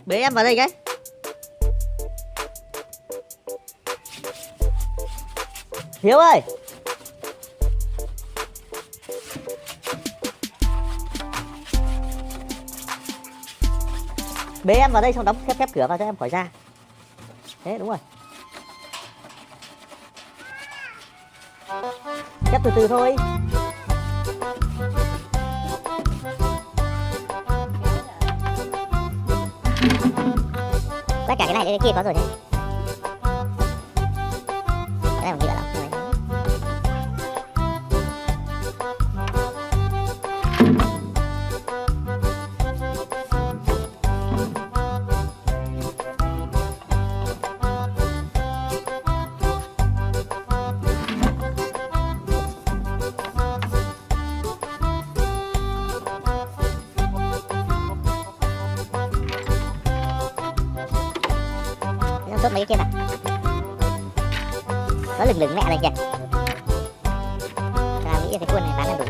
Bế em vào đây cái. Hiếu ơi. Bế em vào đây xong đóng khép cửa vào cho em khỏi ra. Thế đúng rồi. Khép từ từ thôi. Tất cả cái này cái kia có rồi đấy. Cái này mình nghĩ là đâu. Chốt mấy cái kia nào. Có lửng mẹ này kìa. Ta nghĩ cái khuôn này bán là đủ.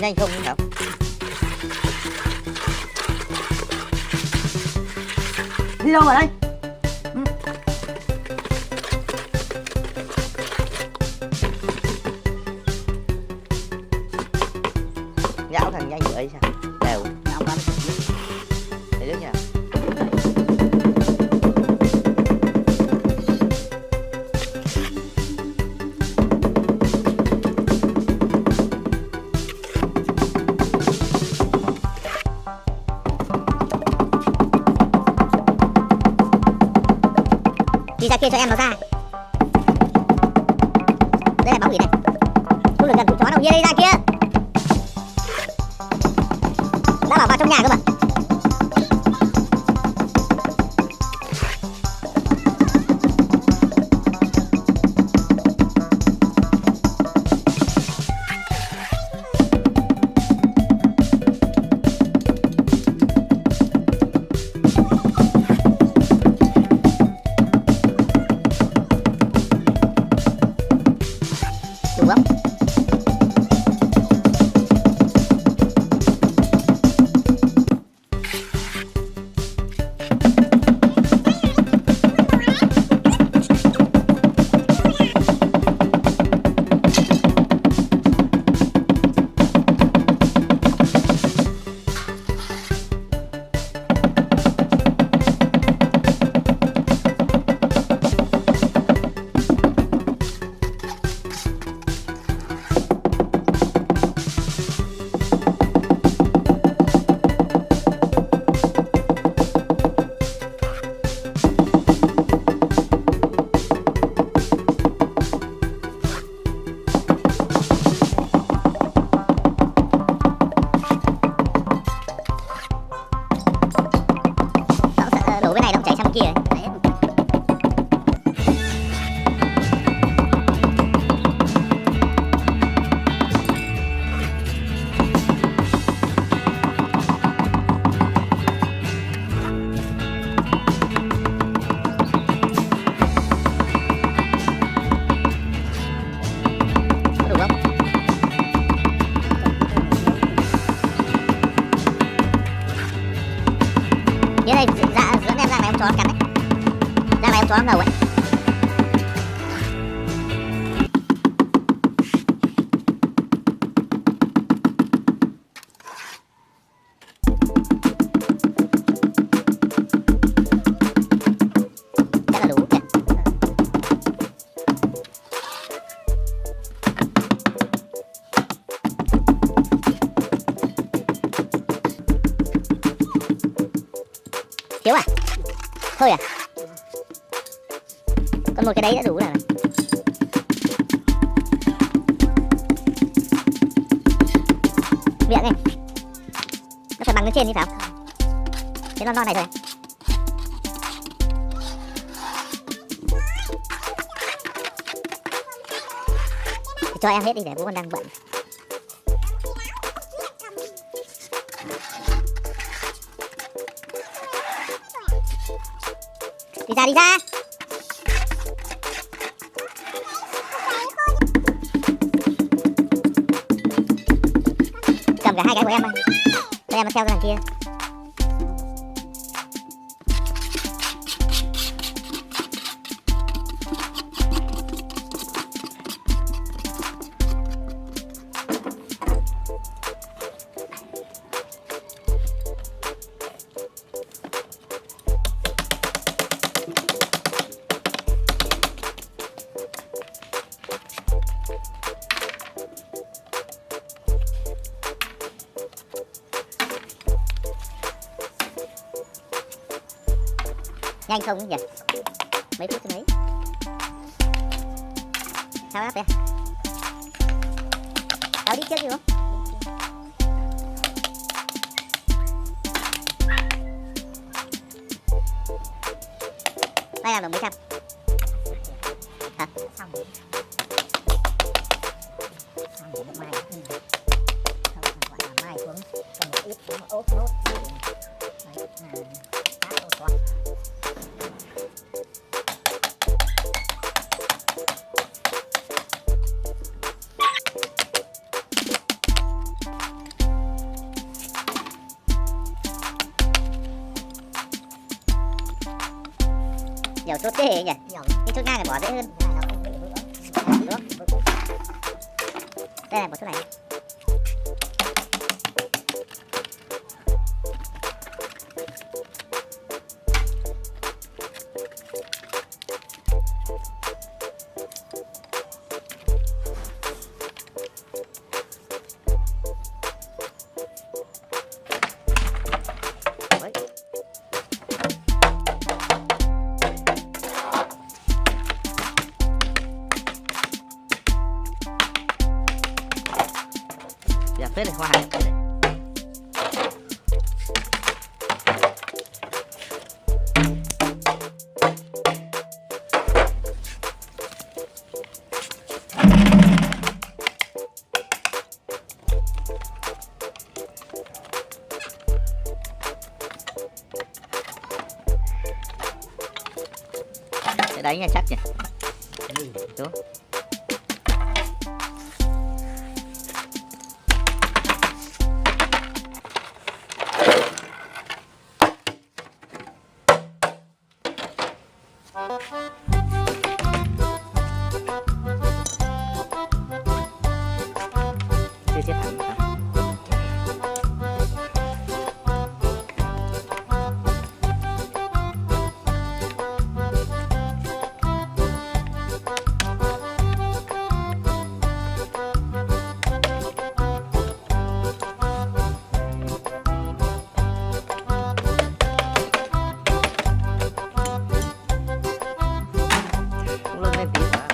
nhanh không Thảo? Đi đâu vào đây? Nhão thằng nhanh vậy sao? Đều. Nhão bắn. Thấy nước nhỉ? Đi ra kia cho em nó ra. Đây là bóng gì này? Không được gần tụi chó đâu, đi ra kia. Đã bảo vào trong nhà cơ mà. Đúng không? Đổ cái này nó chạy sang bên kia. Đấy. Có đủ không? Như đây dạ, dẫn em ra ngoài ông chó cắn đấy. Ra ngoài ông chó ngầu ấy. Chắc là đủ kìa. Thiếu à? Thôi à? Còn một cái đấy đã đủ rồi. Miệng này nó phải bằng lên trên đi phải không? Cái non này thôi. Thì cho em hết đi để bố con đang bận. Đi ra đi ra. Cầm cả hai cái của em ơi. Cho em nó theo cái thằng kia. Nhanh không nhỉ? Mấy phút chứ mấy? Sao áp đây? Tao đi trước đi không? Đây làm được mấy trăm? Hả? Xong rồi. Xong rồi mai không gọi là mai xuống còn một ít cũng ốp nốt. Đấy là khá tốt quá. nhiều chốt ghê nhỉ. Cái chốt ngang này bỏ dễ hơn. Đây này, bỏ chốt này. Dạ phết này, hoa hài phết này. Cái đánh này chắc nhỉ. Đúng. Chưa chết hẳn. Cũng lưng lên tí quá.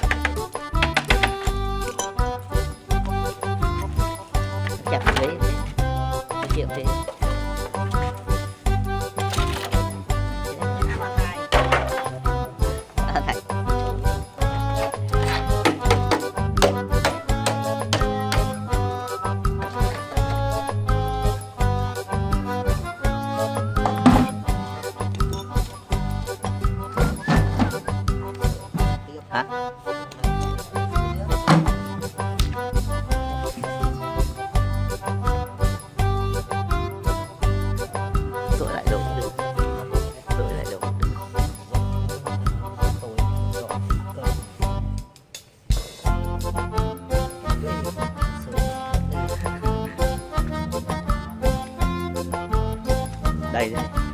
Chặt lấy chịu thế. Thạch. Hả? Đổi lại độ cũng được. Đổi lại độ cũng được. Đây đây.